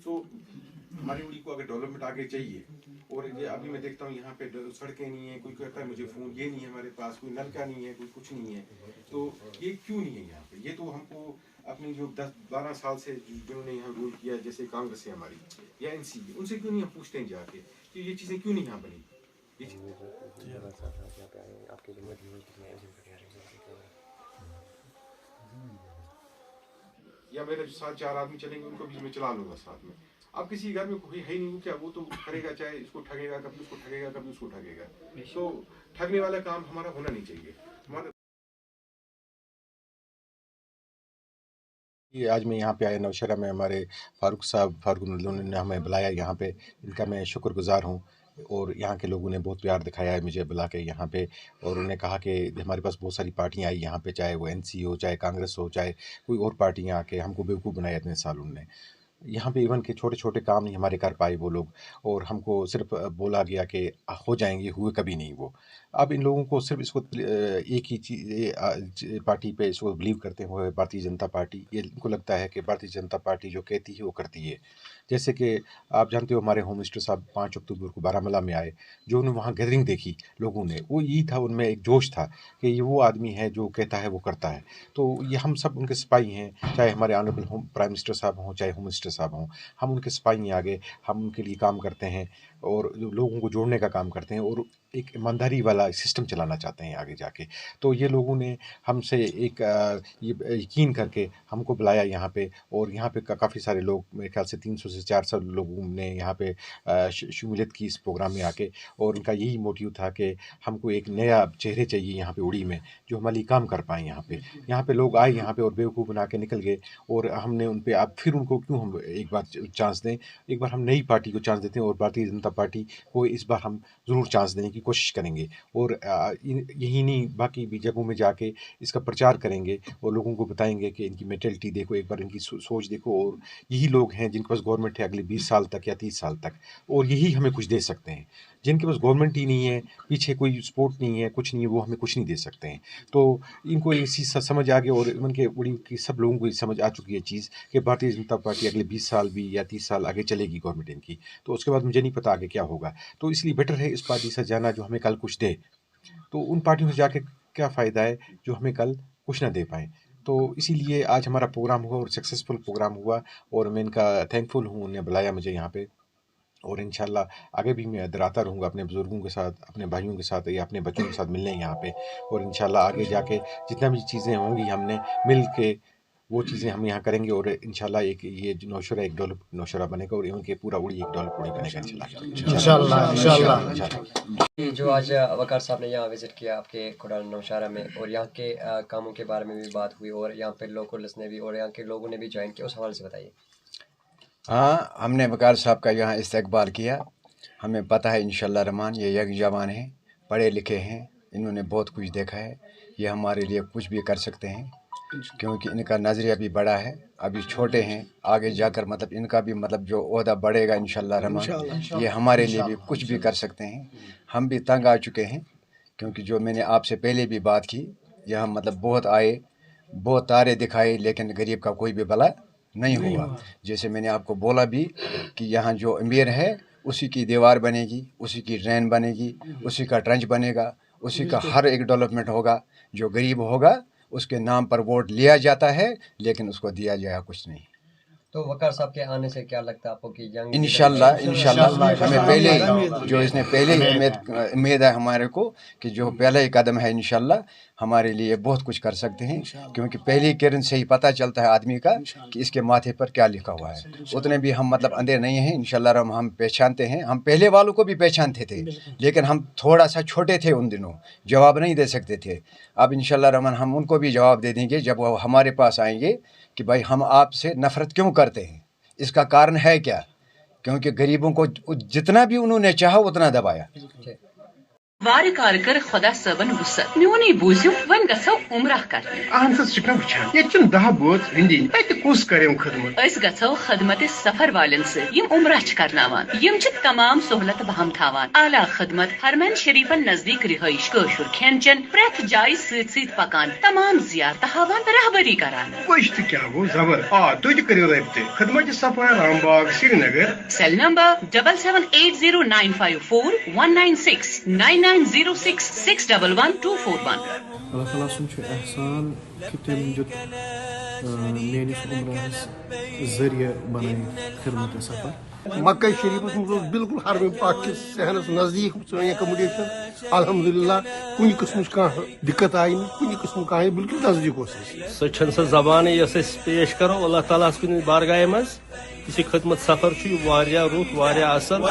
तो हमारी उड़ी को अगर डेवलपमेंट आगे चाहिए, और ये अभी मैं देखता हूँ यहाँ पे सड़कें नहीं है, कोई कहता है मुझे फ़ोन ये नहीं है, हमारे पास कोई नलका नहीं है, कोई कुछ नहीं है, तो ये क्यों नहीं है यहाँ पे? ये तो हमको अपनी जो 10-12 साल से जिन्होंने यहाँ रूल किया, जैसे कांग्रेस है हमारी या एनसीपी, उनसे क्यों नहीं हम पूछते हैं जाके कि ये चीज़ें क्यों नहीं यहाँ बनी? या मेरे साथ 4 आदमी चलेंगे, उनको भी मैं चला लूँगा साथ में। अब किसी घर में कोई है नहीं क्या, वो तो करेगा, चाहे इसको ठगेगा, कभी उसको ठगेगा, कभी उसको ठगेगा। तो ठगने वाला काम हमारा होना नहीं चाहिए। हमारा ये आज मैं यहाँ पे आया नौशहरा में, हमारे फारूक ने हमें बुलाया यहाँ पे, इनका मैं शुक्रगुजार हूँ। और यहाँ के लोगों ने बहुत प्यार दिखाया है मुझे बुला के यहाँ पे, और उन्होंने कहा कि हमारे पास बहुत सारी पार्टियाँ आई यहाँ पे, चाहे वो एनसी हो, चाहे कांग्रेस हो, चाहे कोई और पार्टियाँ आके हमको बेवकूफ़ बनाया इतने साल उनने। यहाँ पे इवन के छोटे छोटे काम नहीं हमारे कर पाए वो लोग, और हमको सिर्फ बोला गया कि हो जाएंगे, हुए कभी नहीं वो। अब इन लोगों को सिर्फ इसको एक ही चीज़ पार्टी पे इसको बिलीव करते हुए, भारतीय जनता पार्टी, ये इनको लगता है कि भारतीय जनता पार्टी जो कहती है वो करती है। जैसे कि आप जानते हो हमारे होम मिनिस्टर साहब 5 अक्टूबर को बारामूला में आए, जो उन्होंने वहाँ गैदरिंग देखी लोगों ने, वो यही था, उनमें एक जोश था कि ये वो आदमी है जो कहता है वो करता है। तो ये हम सब उनके सिपाही हैं, चाहे हमारे ऑनरेबल होम प्राइम मिनिस्टर साहब हों, चाहे होम मिनिस्टर साहब हों, हम उनके सिपाही हैं आगे। हम उनके लिए काम करते हैं और जो लोगों को जोड़ने का काम करते हैं, और एक ईमानदारी वाला सिस्टम चलाना चाहते हैं आगे जाके। तो ये लोगों ने हमसे एक ये यकीन करके हमको बुलाया यहाँ पे, और यहाँ पे काफ़ी सारे लोग, मेरे ख्याल से 300 से 400 लोगों ने यहाँ पे शमूलियत की इस प्रोग्राम में आके। और उनका यही मोटिव था कि हमको एक नया चेहरे चाहिए यहाँ पे उड़ी में, जो हमारे लिए काम कर पाएँ यहाँ पे। यहाँ पे लोग आए यहाँ पे और बेवकूफ़ बना के निकल गए, और हमने उन पे अब फिर उनको क्यों हम एक बार चांस दें। एक बार हम नई पार्टी को चांस देते हैं, और भारतीय जनता पार्टी को इस बार हम ज़रूर चांस देने की कोशिश करेंगे। और यही नहीं, बाकी भी जगहों में जाके इसका प्रचार करेंगे और लोगों को बताएंगे कि इनकी मेंटालिटी देखो, एक बार इनकी सोच देखो, और यही लोग हैं जिनके पास गवर्नमेंट है अगले 20 साल तक या 30 साल तक, और यही हमें कुछ दे सकते हैं। जिनके पास गवर्नमेंट ही नहीं है, पीछे कोई सपोर्ट नहीं है, कुछ नहीं है, वो हमें कुछ नहीं दे सकते हैं। तो इनको ये चीज़ समझ आ गई, और उनके उड़ी की सब लोगों को समझ आ चुकी है चीज़ कि भारतीय जनता पार्टी अगले 20 साल भी या 30 साल आगे चलेगी गवर्नमेंट इनकी। तो उसके बाद मुझे नहीं पता आगे क्या होगा। तो इसलिए बेटर है इस पार्टी से जाना जो हमें कल कुछ दे। तो उन पार्टियों से जाके क्या फ़ायदा है जो हमें कल कुछ ना दे पाएँ। तो इसीलिए आज हमारा प्रोग्राम हुआ, और सक्सेसफुल प्रोग्राम हुआ, और मैं इनका थैंकफुल हूँ, उन्होंने बुलाया मुझे यहाँ पे। और इंशाल्लाह आगे भी मैं इधर आता रहूँगा अपने बुज़ुर्गों के साथ, अपने भाइयों के साथ या अपने बच्चों के साथ मिलने यहाँ पे। और इंशाल्लाह आगे जाके जितना भी चीज़ें होंगी, हमने मिल के वो चीज़ें हम यहाँ करेंगे, और इंशाल्लाह एक ये जो नौशहरा एक डेवलप नौशहरा बनेगा, और इनके पूरा उड़ी एक डेवलप उड़ी बनेगा इंशाल्लाह इंशाल्लाह। ये जो आज वकार साहब ने यहाँ विज़िट किया आपके खुडाल नौशहरा में, और यहाँ के कामों के बारे में भी बात हुई, और यहाँ पे लोकल्स ने भी और यहाँ के लोगों ने भी ज्वाइन किया, उस हवाले से बताइए। हाँ, हमने वकार साहब का यहाँ इस्तकबाल किया। हमें पता है इंशाल्लाह रहमान ये यंग जवान हैं, पढ़े लिखे हैं, इन्होंने बहुत कुछ देखा है, ये हमारे लिए कुछ भी कर सकते हैं, क्योंकि इनका नज़रिया भी बड़ा है। अभी छोटे हैं, आगे जाकर मतलब इनका भी मतलब जो ओहदा बढ़ेगा इंशाल्लाह रहमान, ये हमारे लिए भी कुछ भी कर सकते हैं। हम भी तंग आ चुके हैं, क्योंकि जो मैंने आपसे पहले भी बात की, यहाँ मतलब बहुत आए, बहुत तारे दिखाए, लेकिन गरीब का कोई भी भला नहीं हुआ। जैसे मैंने आपको बोला भी कि यहाँ जो अमीर है उसी की दीवार बनेगी, उसी की ड्रेन बनेगी, उसी का ट्रंच बनेगा, उसी का हर एक डेवलपमेंट होगा। जो गरीब होगा उसके नाम पर वोट लिया जाता है, लेकिन उसको दिया जाएगा कुछ नहीं। तो वकार साहब के आने से क्या लगता है आपको कि यंग इंशाल्लाह हमें पहले जो इसने पहले ही उम्मीद है हमारे को कि जो पहला ही कदम है इंशाल्लाह हमारे लिए बहुत कुछ कर सकते हैं, क्योंकि पहली किरण से ही पता चलता है आदमी का कि इसके माथे पर क्या लिखा हुआ है। उतने भी हम मतलब अंधे नहीं हैं, इंशाल्लाह हम पहचानते हैं। हम पहले वालों को भी पहचानते थे, लेकिन हम थोड़ा सा छोटे थे उन दिनों, जवाब नहीं दे सकते थे। अब इंशाल्लाह रहमान हम उनको भी जवाब दे देंगे जब वो हमारे पास आएंगे कि भाई हम आपसे नफ़रत क्यों करते हैं, इसका कारण है क्या। क्योंकि गरीबों को जितना भी उन्होंने चाहा उतना दबाया। وار کار کر خدا صبن وسط میونی بوزیو ون گژھو عمرہ کرنے اہن سا چھ وچان یہ چھ 10 بوت ہندی ات کس کریم خدمت اس گژھو خدمت سفر والن سے یم عمرہ چھ کرناوان یم چھ تمام سہولت بہم تھاوان اعلی خدمت حرمین شریفن نزدیک رہائش کشر کھین چین پریت جائے ست ست پکان تمام زیارت ہاوان رہبری کران گوشت کیا گو زبر تھی کرو رابطہ خدمت سفر رام باغ سری نگر سیل نمبر 7780954196 9906611241 اللہ تعالیٰ سن احسان کہ تم دیت میانس عمرہس ذریعہ بنائی خدمت سفر مکہ شریفس مز بالکل حرم پاک کس صحنس نزدیک سون ایکوموڈیشن الحمدللہ کن قسم دقت آئی کن قسم آئی بالکل نزدیک سہ زبان یس پیش کرو اللہ تعالیٰ کن بارگاہ مز یہ خدمت سفر رُت واریاہ اصل